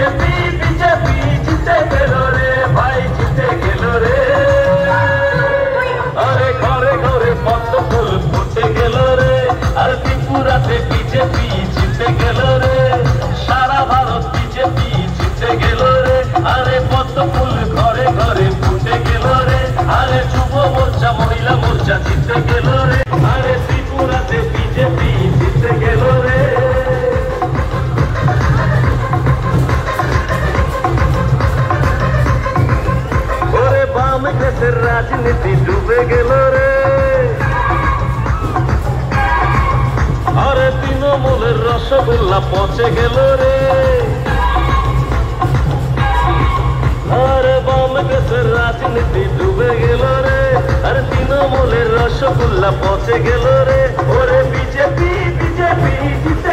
BJP BJP জিতে গেল রে ভাই, জিতে গেল রে। আরে ঘরে ঘরে পদ্ম ফুল ফুটে গেল রে, আর ত্রিপুরাতে বিজেপি জিতে গেল রে। সারা ভারত বিজেপি জিতে গেল রে, আরে পদ্ম ফুল ঘরে ঘরে ফুটে গেল রে। আরে যুব মোর্চা মহিলা মোর্চা জিতে গেল রে, আরে ত্রিপুরাতে বিজেপি জিতে গেল রে। ওরে বাম দেশের রাজনীতি ডুবে গেল রে, আরে তৃণমূলের রসগোল্লা পচে গেল রে। আরে বাম দেশের রাজনীতি ডুবে গেল রে, আরে তৃণমূলের রসগোল্লা পচে গেল রে। ওরে বিজেপি বিজেপি জিতে